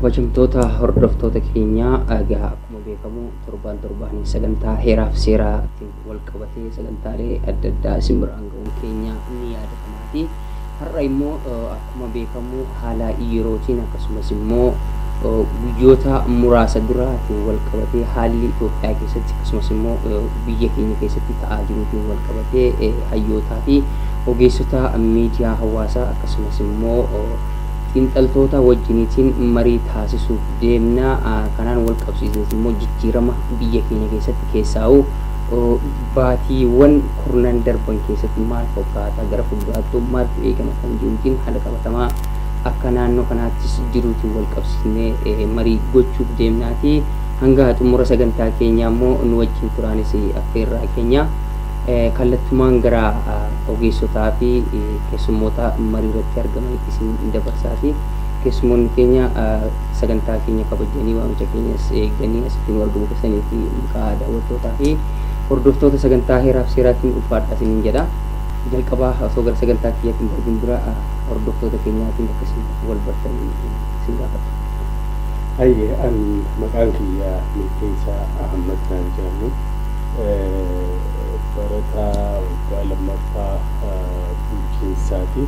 kabajamtoota hordoftoota keenyaa egaa akkuma beekamu torbaan sagantaa heeraaf seeraatiin wal qabatee sagantaalee adda addaa isin biraan ga'uun keenya ni yaadatamaati. Har'a immoo akkuma beekamu haala yerootiin akkasumas immoo guyyoota muraasa duraatiin wal qabatee haalli Itoophiyaa keessatti akkasumas immoo biyya keenya keessatti ta'aa jiruutiin wal qabatee hayyootaa fi ogeessota miidiyaa hawaasaa akkasumas immoo xiinxaltoota wajjiniitiin marii taasisuuf deemna. Kanaan wal qabsiisnes immoo jijjiirama biyya keenya keessatti keessaa'u baatiiwwan kurnan darban keessatti maal fakkaata gara fuulduraatti maaltu eegama kan jiruutiin haala qabatamaa akka naannoo kanaattis jiruutiin wal qabsiisnee marii gochuuf deemnaati. Hanga xumura sagantaa keenyaa immoo nu wajjin turaanis affeerraa keenya kallattumaan gara ogeessotaa fi keessummoota marii irratti argaman isin dabarsaa fi keessummoonni keenya sagantaa keenya kabajanii waamicha keenyas eeganii asitti argamu keessanii fi maqaa daawwattootaa fi hordoftoota sagantaa heeraaf seeraatiin ulfaadhaa isiniin jedha. Jalqabaa osoo gara sagantaa keenyaatti darbin dura hordoftoota keenyaatiin akkasiin wal bartanii isin gaafadha. Hayyee an maqaan kiyya Milkeessaa Ahmad naan jedhamu barataa waggaa lammaffaa bulchiinsaati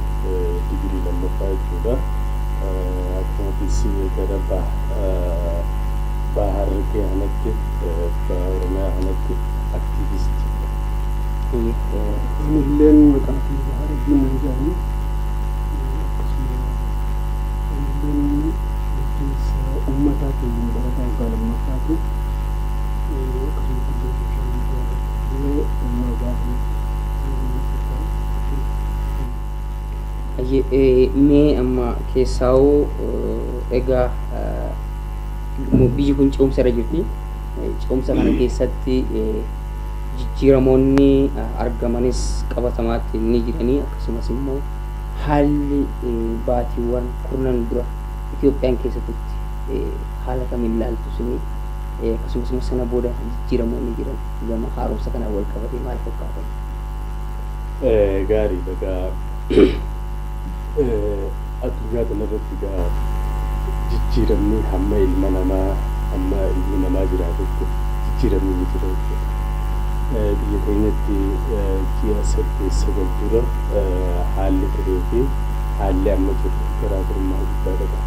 digirii lammaffaa jechuudha. Akkasumas gara Bahargee kanatti Oromiyaa kanatti aktiivistiidha. Anilleen maqaan kiyya Bahargee naan jedhamu akkasuma anilleen bulchiinsa uummataatiin barataa waggaa lammaffaati. Mee amma keessaa'uu egaa biyyi kun ce'umsa irra jirti. Ce'umsa kana keessatti jijjiiramoonni argamanis qabatamaatti ni jiranii akkasumas immoo haalli baatiiwwan kurnan dura Itoophiyaan keessatti haala kamiin ilaaltu isinii akkasumas immoo sana booda jijjiiramoonni jiran gama haaromsa kanaan wal qabatee maal fakkaatan? Gaarii dhagaa addunyaa kanarratti egaa jijjiiramni hamma ilmi namaa jiraatutti jijjiiramni ni jira jechuudha. Biyya keenyatti ji'a 8 dura haalli turee fi haalli amma jiru garaagarummaa guddaa qaba.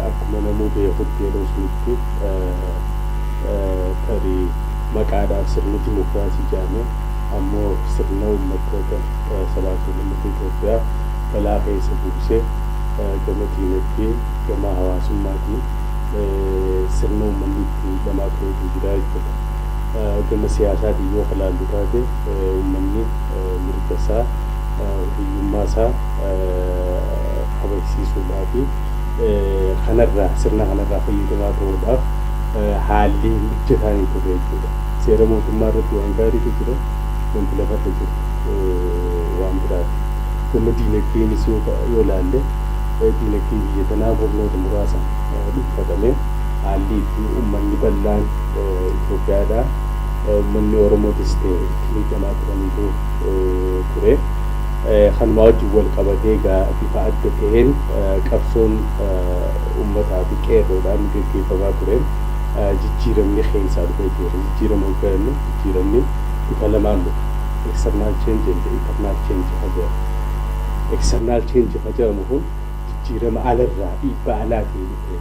Akkuma namuu beekutti yeroo sunitti tarii maqaadhaaf sirni dimokiraasii jedhame ammoo sirna uummattoota salaasuu uummata Itoophiyaa balaa keessa buusee gama diinagdee gama hawaasummaatiin sirna uummanni itti lamaa tureetu jira jechuudha. Gama siyaasaatiin yoo ilaallu taate uummanni mirga isaa hiyyummaa isaa kabachiisuudhaa fi sirna kanarraa fayyadamaa ta'uudhaaf haalli hojjetaa hin turre jechuudha. Seera mootummaa irratti waan gaariitu jira, wanti lafarra jiru waan biraati. Gama diinagdeenis yoo ilaalle diinagdeen biyya tanaa murnoota muraasa dhuunfatame haalli itti uummanni bal'aan Itoophiyaadhaa uummanni Oromootis ta'e miidhamaa turaniitu ture. Kanuma wajjin wal qabatee bifa adda ta'een qabsoon uummataa fi qeerroodhaan gaggeeffamaa tureen jijjiiramni keessaa dhufee jira. Jijjiiramni bifa lamaan dhufa. External change and internal change jedhama. External change jedhamu kun jijjiirama alarraa dhiibbaa alaatiin dhufe.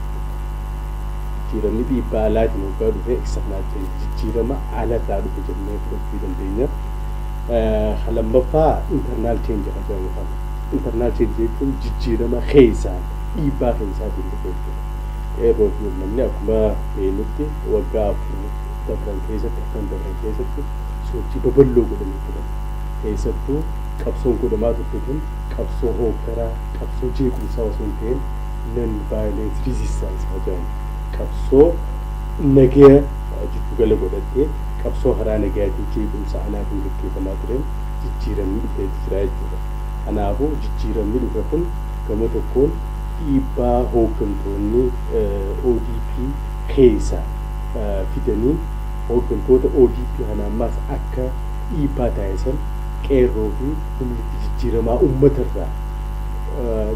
Jijjiiramni dhiibbaa alaatiin waggaa dhufe external change jijjiirama alarraa dhufe jennee fudhachuu dandeenya. Lammaffaa internal change jedhamu kana. Internal change jechuun jijjiirama keessaa dhiibbaa keessaatiin dhufe jechuudha. Qeerroo fi uummanni akkuma beeknutti waggaa 4 darban keessatti sochii babal'oo godhanii turan. Keessattuu qabsoon godhamaa turte kun qabsoo hooggaraa, qabsoo jeequmsaa osoo hin ta'in non-violence resistance jedhamu. Qabsoo nagaa jiddu gala godhattee qabsoo karaa nagaatiin jeequmsa alaatiin gaggeeffamaa turen jijjiiramni dhufee jira jechuudha. Kanaafuu jijjiiramni dhufe kun gama tokkoon dhiibbaa hooggantoonni ODP keessa fidanii hooggantoota ODP kana ammaas akka dhiibbaa taasisan qeerroo fi humni jijjiiramaa uummatarraa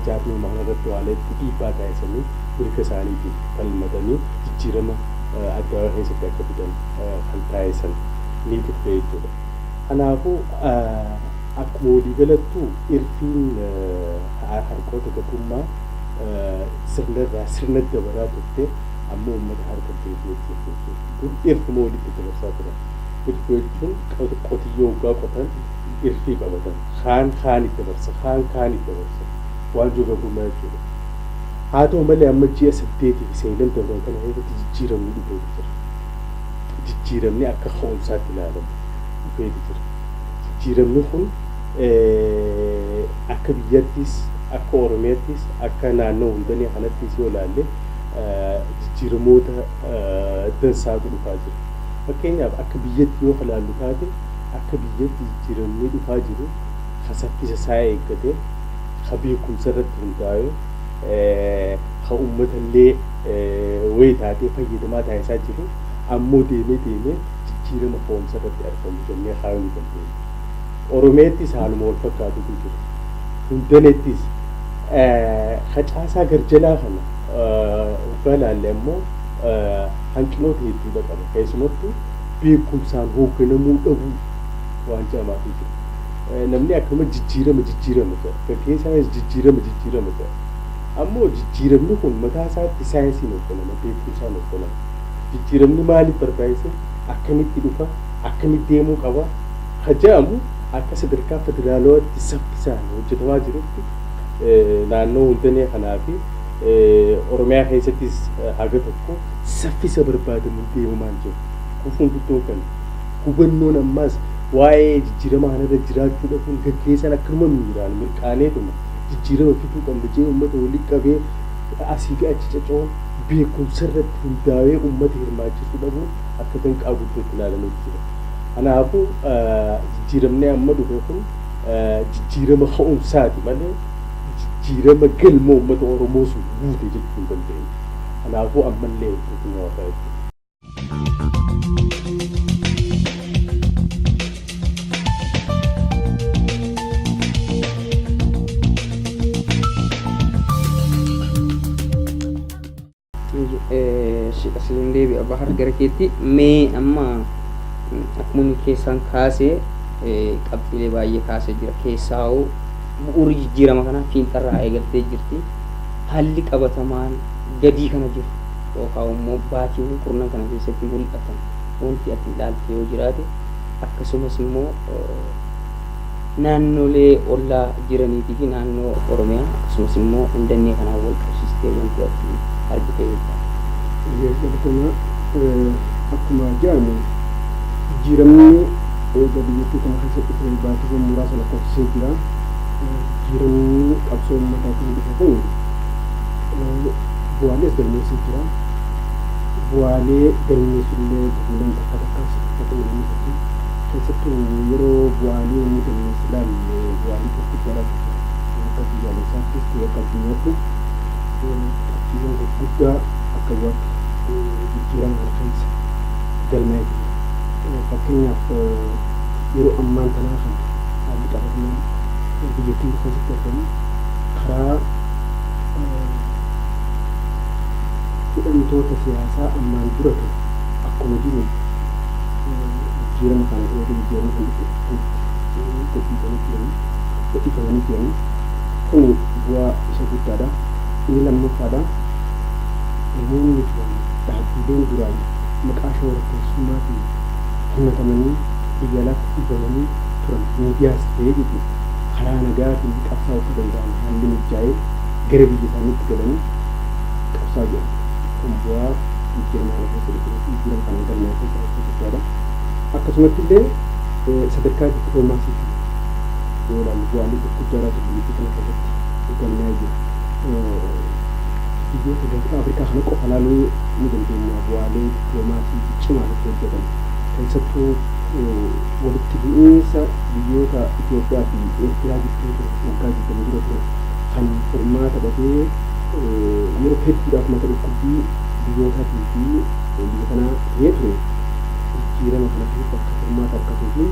jaarmii maana irratti waaleetti dhiibbaa taasisanii mirga isaaniitiin falmatanii jijjiirama addaawaa keessatti akka fidan kan taasisan ni turte jechuudha. Kanaafuu akkuma walii galattuu irfiin harkoota gabrummaa sirnarraa sirna dabaraa turte ammoo uummata harka deebi'ee jechuudha. Dur irfuma walitti dabarsaa turan. Irfii jechuun qotiyyoo waggaa qotan irfii qabatan kaan itti dabarsa kaan itti dabarsa waanjoo gabrummaa jechuudha. Haa ta'u malee amma ji'a 8 fi 9 dabran kana keessatti jijjiiramni dhufee jira. Jijjiiramni akka ka'umsaatti ilaalamu dhufee jira. Jijjiiramni kun akka biyyattis akka Oromiyaattis akka naannoo hundanii kanattis yoo ilaalle jijjiiramoota dansaatu dhufaa jira. Fakkeenyaaf akka biyyatti yoo ilaallu taate akka biyyatti jijjiiramni dhufaa jiru saffisa isaa eeggatee beekumsa irratti hundaa'ee uummatallee wayii taatee fayyadamaa taasisaa jiru ammoo deemee jijjiirama ka'umsa irratti argamu jennee kaa'uu ni dandeenya. Oromiyaattis haaluma wal fakkaatutu jira. Hundanettis facaasaa garjalaa kana waggaa ilaalle ammoo hanqinoota hedduudha qaba. Keessumattuu beekumsaan hoogganamuu dhabuu waan jamaatu jira. Namni akkuma jijjiirama jedha. Gatiin isaaniis jijjiirama jedha. Ammoo jijjiiramni kun mataa isaatti saayinsiin hoogganama, beekumsaan hoogganama. Jijjiiramni maaliif barbaachise? Akkamitti dhufa? Akkamitti deemuu qaba? Hajaamu akka sadarkaa federaalaatti saffisaan hojjetamaa jirutti naannoo hundanii kanaa fi Oromiyaa keessattis haga tokko saffisa barbaadamuun deemamaa jiru. Kufuun guddoo kan hubannoon ammaas waa'ee jijjiirama kanarra jiraachuu dhabuun gaggeessan akkuma miiraan mirqaaneetuma jijjiirama fiduu qabna jee uummata walitti qabee asii fi achi caca'uun beekumsa irratti hundaa'ee uummata hirmaachisuu dhabuun akka danqaa guddootti ilaalamee jira. Kanaafuu jijjiiramni amma dhufe kun jijjiirama ka'umsaati malee jijjiirama galma uummata Oromoo sun guute jechuu hin dandeenye. Kanaafuu ammallee hedduu waaqaa jechuudha. Asiin deebi'a bahar gara keetti mee amma akkuma keessaan kaasee qabxiilee baay'ee kaasee jira. Keessaa bu'uuri jijjiirama kanaa fiinxarraa eegaltee jirti. Haalli qabatamaan gadii kana jiru yookaan immoo baatiiwwan kurnan kana keessatti mul'atan wanti ati ilaalte yoo jiraate akkasumas immoo naannolee ollaa jiraniitii fi naannoo Oromiyaa akkasumas immoo hundannee kanaan wal qabsiistee wanti ati argite jechuudha. Akkuma jedhamu jijjiiramni biyyattii kana keessatti ture baatiiwwan muraasa lakkoofsisee jira. Jijjiiramni qabsoo uummataa kan dhufe kun bu'aalees galmeessee jira. Bu'aalee galmeessullee bu'uuleen takka takkaas keessattuu yeroo bu'aalee inni galmeessu ilaalle bu'aalee gurguddaa akka biyyaalessaattis akka addunyaatti qabxiiwwan gurguddaa akka bu'aatti jijjiirama kana keessa galmaa'ee jira. Fakkeenyaaf yeroo ammaan tanaa kan haalli qabatamaan biyyattiin keessatti argamu karaa hidhamtoota siyaasaa ammaan dura ture akkuma jiru jijjiirama kana yeroo jijjiirama kan gadhiifamanii jiranii kun bu'aa isa guddaadha. Inni lammaffaadha. Namoonni turan dhaabbileen duraan maqaa shororkeessummaatiin himatamanii biyya alaatti dhiibamanii turan miidiyaas ta'ee jechuudha. Karaa nagaatiin qabsaa'uu akka danda'an haalli mijaa'ee gara biyya isaaniitti galanii qabsaa jiran. Kun bu'aa jijjiirama kana keessatti jijjiirama kana galmaa keessatti guddaadha. Akkasumatti illee sadarkaa dippiloomaasiitiin yoo ilaallu bu'aalee gurguddaadhaatu biyya kana keessatti galmaa jira. Biyyoota gamtaa Afrikaa kana qofa ilaaluu ni dandeenya. Bu'aalee dippiloomaasii cimaa irratti hojjetan keessattuu walitti bu'iinsa biyyoota Itoophiyaa fi Eertiraa gidduu ture waggaa 20 dura ture kan furmaata dhabee yeroo hedduudhaaf mata dhukkubbii biyyootatii fi biyya kanaa ta'ee ture jijjiirama kana keessatti akka furmaata argatuu fi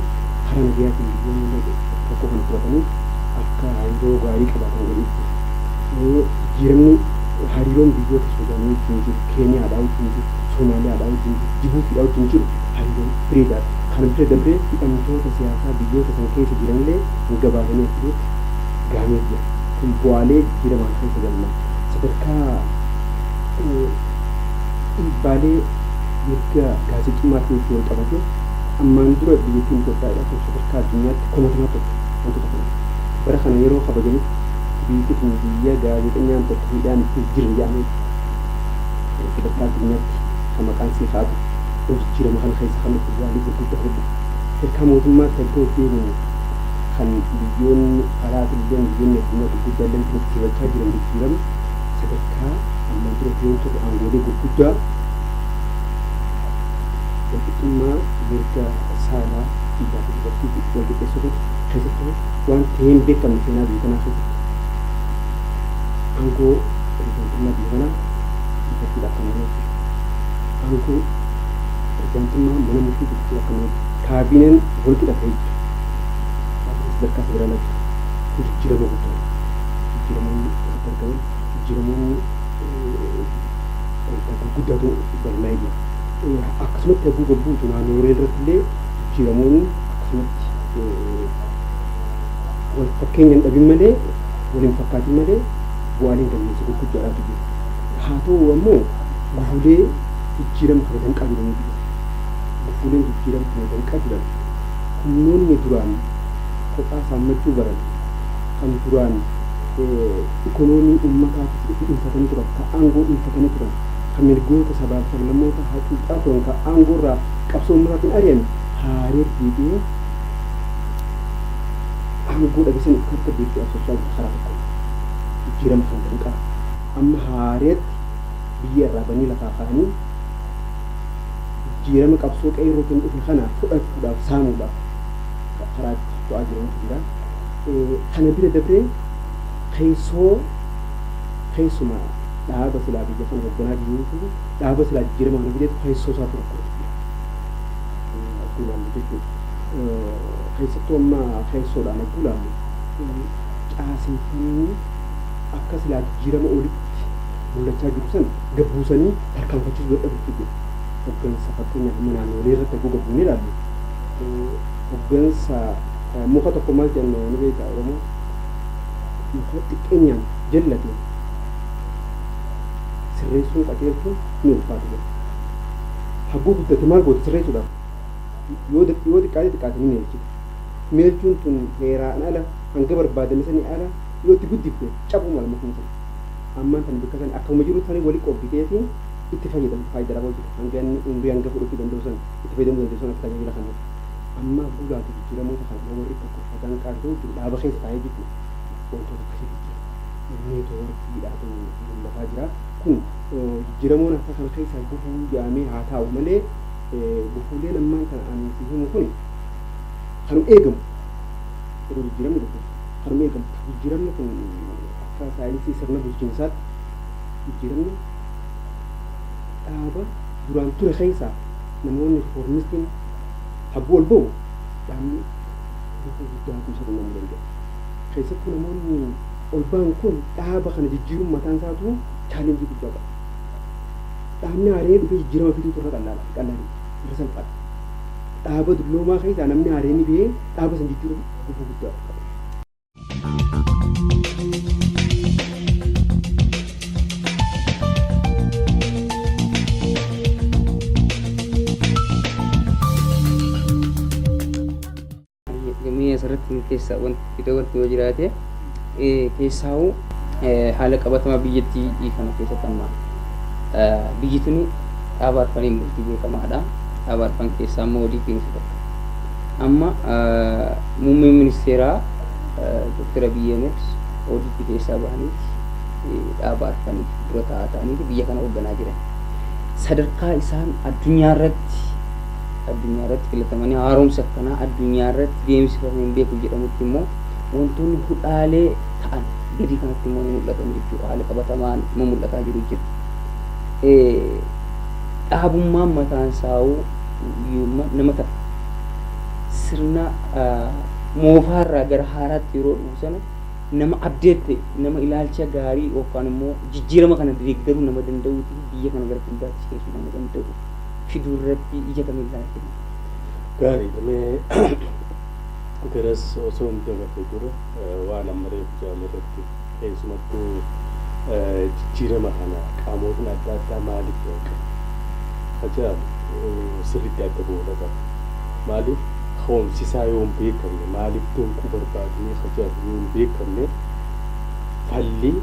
karaa nagayaatiin biyyoonni tokko kan fudhatanii akka hariiroo gaarii qabaatan godhuutti jijjiiramni hariiroon biyyoota Suudaanii wajjin jiru, Keeniyaadhaa wajjin jiru, Somaaliyaadhaa wajjin jiru, Jibuutiidhaa wajjin jiru hariiroon bareedaadha. Kana bira dabree hidhamtoota siyaasaa biyyoota san keessa jiranillee hin gabaasanii jirutti gahamee jira. Kun bu'aalee jijjiiramaan keessa galmaa sadarkaa dhiibbaalee mirga gaazexummaatiin wal qabate ammaan dura biyyattiin Itoophiyaadhaa kun sadarkaa addunyaatti komatamaa turte wantoota kana. Bara kana yeroo kabajanitti biyyi kun biyya gaazexeessaan tokko hidhaan ittiin jirre jedhamee sadarkaa addunyaatti kan maqaan sii kaa'atu jijjiirama kana keessa kan nuti bu'aalee gurguddaa hedduu sadarkaa mootummaatti erga deemu kan biyyoonni alaatillee biyyoonni addunyaa gurguddaa illee kan itti himachaa jiran jijjiirama sadarkaa ammaan dura yoo ture aangoolee gurguddaa walqixxummaa mirga saalaa dhiigaa fi dubartii walqixxeessuu keessatti waan ta'een beekamne seenaa biyya kanaa keessatti aangoo pirezidaantummaa biyya kanaa dubartiidha akka malee aangoo pirezidaantummaa mana murtii dubartii akka malee kaabineen walqixa ta'ee jira sadarkaa federaalaa jira jijjiirama guddaa jijjiiramoonni argaman jijjiiramoonni gurguddaatu galmaa jira. Akkasumatti haguuga gabbuutu naannoolee irratti illee jijjiiramoonni akkasumatti wal fakkeenya hin dhabin malee waliin fakkaatin malee bu'aaleen galmeessa gurguddaadhaatu jira. Haa ta'u ammoo gufuulee jijjiirama kana danqaa jiranii jira. Gufuuleen jijjiirama kana danqaa jiran humnoonni duraan kophaa saammachuu baran kan duraan ikonoomii uummataatti dhuunfatanii turan kan aangoo dhuunfatanii turan kan mirgoota sabaaf sablammoota hacuucaa turan kan aangoo irraa qabsoo uummataatiin ari'ame haaree deebi'ee aangoo dhabisan akka beektii asoosaa jiru karaa tokko jijjiirama kan danqaa amma haareetti biyya irraa banii lafaa kaa'anii jijjiirama qabsoo qeerrootiin dhufe kana fudhachuudhaaf saamuudhaaf karaa to'aa jirantu jira. Kana bira dabree keessuma dhaaba silaa biyya kana hoogganaa jiruutu dhaaba silaa jijjiirama kana bideetu keessoo isaa ture akkuma jechuudha. Keessattuu amma keessoodhaan akkuma ilaallu caaseffamni akka silaa jijjiirama olitti mul'achaa jiru sana gabbuusanii tarkaanfachiisuu dadhabu jechuudha. Hooggansa fakkeenyaaf amma naannolee irratti akkuma gabbuunee ilaallu hooggansa muka tokko maal jenna ni beektaa Oromoo muka xiqqeenyaan jallate sirreessuun qajeelchuun ni ulfaatu jira. Hagguu guddate maal goote sirreessuudhaaf yoo xiqqaate ni meelchite. Meelchuun tun heeraan ala hanga barbaadame sanii ala yoo itti guddifte cabuu mala mukni sana. Ammaan tan bakka sana akkuma jiru sanii walii qobbiteetiin itti fayyadamu faayidaa dhabaa hojjeta. Hanga inni umurii hanga fudhachuu danda'u sana itti fayyadamuu danda'u sana akka tajaajila kanaa. Amma bu'uuraatu jijjiiramoota kana warri tokko fadaan qaaduu dhaaba keessa taa'ee jiru wantoota akkasii jira. Neetwoorkiidhaatu mul'ataa jira. Kun jijjiiramoon akka kana keessaa gufuu jaamee haa taa'u malee gufuuleen ammaan kana ani si himu kun kanuma eegamu. Yeroo jijjiiramni dhufu kanuma eegamu. Jijjiiramni kun akka saayinsii sirna bulchiinsaatti jijjiiramni dhaaba duraan ture keessaa namoonni riiformistiin habbuu ol ba'u dhaabni gufuu guddaatu isa qunnamuu danda'a. Keessattuu namoonni ol ba'an kun dhaaba kana jijjiiruun mataan isaatu chaalenjii guddaa qaba. Dhaabni haaree dhufee jijjiirama fiduu turre qal'aadha irra salphaadha. Dhaaba dulloomaa keessaa namni haaree ni ba'ee dhaaba san jijjiiruun gufuu guddaa qaba. Asirratti keessaa wanti yoo jiraate keessaa'u haala qabatamaa biyyattii kana keessatti amma biyyi tuni dhaaba arfaniin bultii beekamaadha. Dhaaba arfan keessaa immoo ODP'n isa tokko. Amma muummeen ministeeraa Dr. Abiy Ahmed ODP keessaa bahaniiti dhaaba arfaniif dura taa'aa ta'aniiti biyya kana hoogganaa jiran. Sadarkaa isaan addunyaa irratti filatamanii haaromsa akkanaa addunyaa irratti deemsifamee hin beeku jedhamutti immoo wantoonni hudhaalee ta'an gadi kanatti immoo ni mul'atan jechuudha. Haala qabatamaan immoo mul'ataa jiru jira. Dhaabummaan mataan isaa'uu nama ta'a. Sirna moofaarraa gara haaraatti yeroo dhufu sana nama abdeette nama ilaalcha gaarii yookaan immoo jijjiirama kana deeggaruu nama danda'uuti biyya kana gara fuulduraatti ceesisuu nama danda'u fiduu irratti ija kam ilaalcha. Gaarii damee garas osoo hin dabarre dura waan amma reefu jedhame irratti keessumattuu jijjiirama kana qaamotiin adda addaa maaliif beekan? Ajaa'iba sirriitti adda booda qaba. Maaliif hoomsisaa yoo hin beekamne maaliif donkuu barbaadanii ajaa'iba yoo hin beekamne falli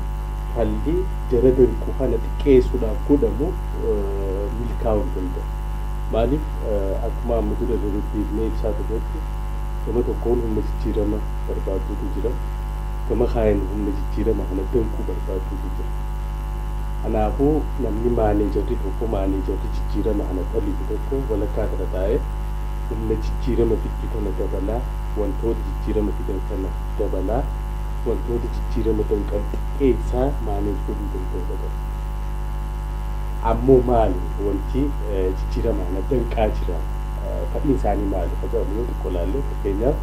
jara donkuu kana xiqqeessuudhaaf godhamu milkaa'uu hin danda'u. Maaliif akkuma amma dura deebinee ibsaa turretti gama tokkoon humna jijjiirama barbaaduutu jira. Gama kaaniin humna jijjiirama kana donkuu barbaaduutu jira. Kanaafuu namni maaneejarri tokko maaneejarri jijjiirama kana xaliitu tokko walakkaa irra taa'ee humna jijjiirama fiddu kana dabalaa wantoota jijjiirama fidan kana dabalaa wantoota jijjiirama danqan xiqqeessaa maaneej godhuu danda'u. Ammoo maali wanti jijjiirama kana danqaa jira fadhiin isaanii maali facaafnu yoo xiqqoo laallee fakkeenyaaf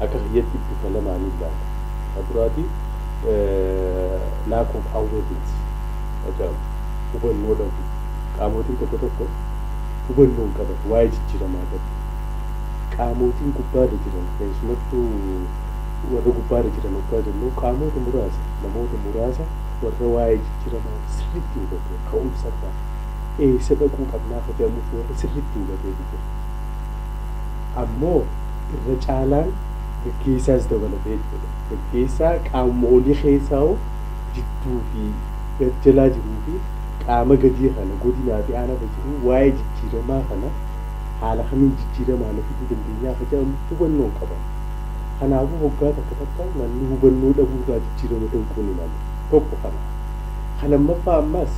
akka biyyatti bifa lamaanii ilaala. Duraati lack of awareness hubannoo dhabu qaamotiin tokko tokko hubannoo hin qaban waa'ee jijjiiramaa qabu. Qaamotiin gubbaarra jiran keessumattuu warra gubbaarra jiran waggaa jennu qaamoota muraasa namoota muraasa warra waa'ee jijjiiramaa sirriitti hubatu ka'umsa irraa eessa dhaquu qabnaa facamuuf warra sirriitti hubatee jira. Ammoo irra caalaan gaggeessaas dabalatee jechuudha. Gaggeessaa qaama olii keessaa jidduu fi jalaa jiruu fi qaama gadii kana godinaa fi aanaa jiru waa'ee jijjiiramaa kana haala kamiin jijjiiramaa na fiduu dandeenyaa facamu hubannoo qaban. Kanaafuu waggaa takka namni hubannoo dhabuu irraa jijjiirama danquun ilaala. Tokko kana. Kan lammaffaa ammas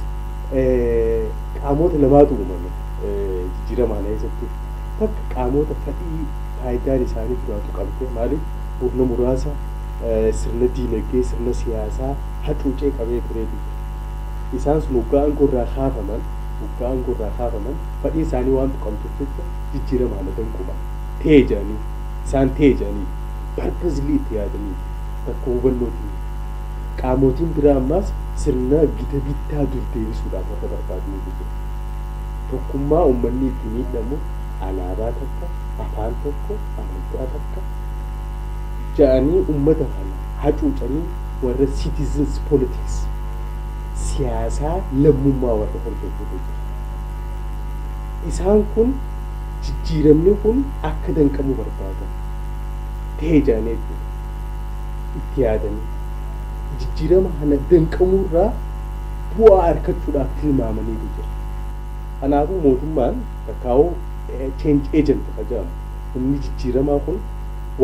qaamota lamaatu uumame jijjiiramaa na keessatti. Takka qaamota fedhii faayidaan isaanii jiraatu qabte maaliif humna muraasa sirna diinagdee sirna siyaasaa hacuucee qabee tureetu isaan sun waggaa aangorraa kaafaman fedhii isaanii waan tuqamtuuf jecha jijjiirama kana danquman ta'ee jedhanii isaan ta'ee jedhanii purposely itti yaadanii bakka hubannootiin qaamotiin biraa ammas sirna gita bittaa dur deebisuudhaaf warra barbaadanii jira. Tokkummaa uummanni ittiin miidhamu alaabaa takka afaan tokko amantaa takka jedhanii uummata kana hacuucanii warra citizens politics siyaasaa lammummaa warra hordofuu jira. Isaan kun jijjiiramni kun akka danqamu barbaadan ta'ee jedhanii itti yaadanii jijjiirama kana danqamuurraa bu'aa argachuudhaaf tilmaamanii jira. Kanaafuu mootummaan kakkaa'uu change agent jedhamu humni jijjiiramaa kun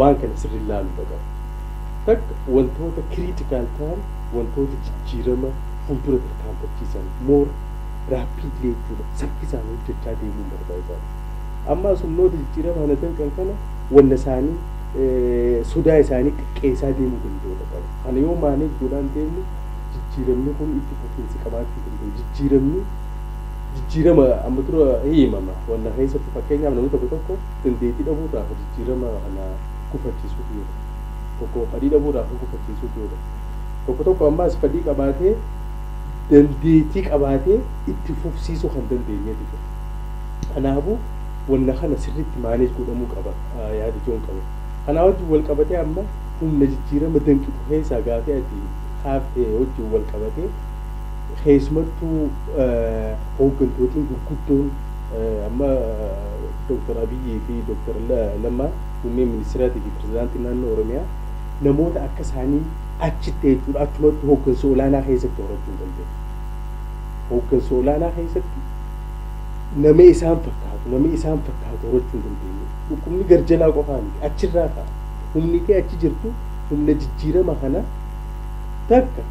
waan kana sirrii ilaaluu qaba. Takka wantoota critical ta'an wantoota jijjiirama fuuldura tarkaanfachiisan more rapidly jechuudha saffisaan hojjechaa deemuun barbaachisaadha. Ammas humnoota jijjiirama kana danqan kana wanna isaanii sodaa isaanii xiqqeessaa deemuu danda'u qaba. Kana yoo maaneej godhaan deemnu jijjiiramni kun itti fufiinsa qabaachuu danda'u. Jijjiirama amma dura himama wanna keessatti fakkeenyaaf namni tokko dandeettii dhabuudhaaf jijjiirama kana gufachiisuu dhiyeedha. Tokko fedhii dhabuudhaaf gufachiisuu dhiyeedha. Tokko ammas fedhii qabaatee dandeettii qabaatee itti fufsiisuu kan dandeenyeetu jira. Kanaafuu wanna kana sirriitti maaneej godhamuu qaba yaada ijoon qaba. Kanaa wajjin wal qabatee amma humna jijjiirama danqitu keessaa gaafee ati kaaftee wajjin wal qabatee keessumattuu hooggantootiin gurguddoon amma Dr. Abiyyi fi Dr. Lammaa muummee ministeeraatii fi pirezidaantii naannoo Oromiyaa namoota akka isaanii achitti jechuudha achumatti hooggansa olaanaa keessatti horachuu danda'u. Hooggansa olaanaa keessatti nama isaan fakkaatu horachuu dandeenyu. Dhukkubni garjalaa qofaan achirraa ka'a. Humni kee achi jirtu humna jijjiirama kana takka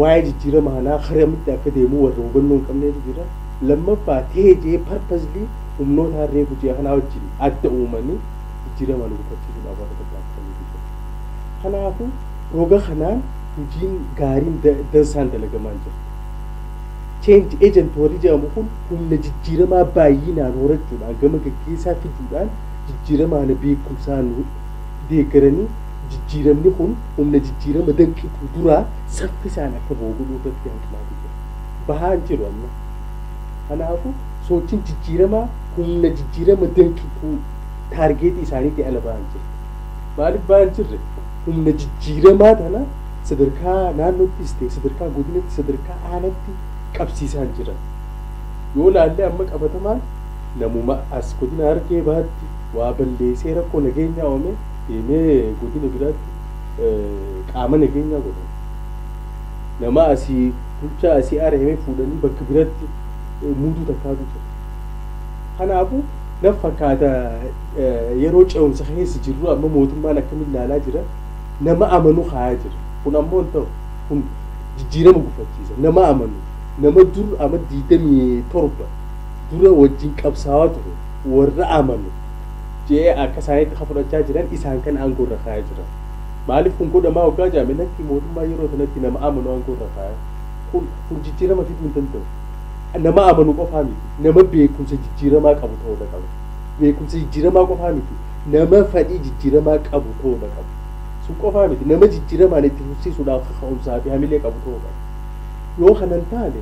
waa'ee jijjiirama kanaa karamitti akka deemu warra hubannoo hin qabneetu jira. Lammaffaa teejee purposely humnoota harree hojii kanaa wajjin adda uumanii jijjiirama nu gufachiisuudhaaf warra barbaachisaniitu jira. Kanaafuu roga kanaan hojiin gaariin dansaan dalagamaa jira. Change agent warri jedhamu kun humna jijjiiramaa baay'inaan horachuudhaan gama gaggeessaa fiduudhaan jijjiirama kana beekumsaan deeggaranii jijjiiramni kun humna jijjiirama danqitu duraa saffisaan akka booguduu irratti hanqinaatu jira. Bahaan jiru amma. Kanaafuu sochiin jijjiiramaa humna jijjiirama danqitu taargeetii isaaniitti ala bahan jira. Maaliif bahan jirre humna jijjiiramaa kana sadarkaa naannoottis ta'e sadarkaa godinatti sadarkaa aanatti qabsiisaa jiran. Yoo laallee amma qabatamaan namuma as godina Harargee baatti waa balleessee rakkoo nageenyaa uumee deemee godina biraatti qaama nageenyaa godhan. Nama asii bulchaa asii aaree fuudhanii bakka biratti muuduu takkaatu jira. Kanaafuu na fakkaata yeroo ce'umsa keessa jirru amma mootummaan akkamiin ilaalaa jira nama amanu kaayaa jira. Kun ammoo ta'u kun jijjiirama gufachiisa. Nama amanu nama dur ama 27 dura wajjin qabsaawaa ture warra amanu jee akka isaaniitti fudhachaa jiran isaan kan aangoo irra kaayaa jiran. Maaliif kun godhamaa waggaa jaame nakki mootummaa yeroo sanatti nama amanu aangoo irra kaaya. Kun jijjiirama fiduu hin danda'u. Nama amanu qofaa miti. Nama beekumsa jijjiiramaa qabu ta'uu qaba. Beekumsa jijjiiramaa qofaa miti. Nama fedhii jijjiiramaa qabu ta'uu qaba. Sun qofaa miti. Nama jijjiiramaan itti fufsiisuudhaaf ka'umsaa fi hamilee qabu ta'uu qaba. Yoo kanan taane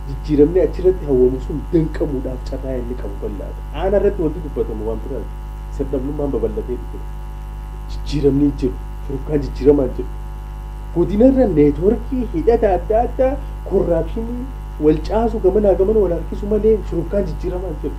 jijjiiramni achirratti hawwamu sun danqamuudhaaf carraa inni qabu bal'aadha. Aana irratti wanti dubbatamu waan biraati. Sirnabnummaan babal'atee jira. Jijjiiramni jiru. Furkaan jijjiiramaan jiru. Godinarra neetwoorkii hidhata adda addaa korraapshinii wal caasu gamana wal harkisu malee furkaan jijjiiramaan jiru.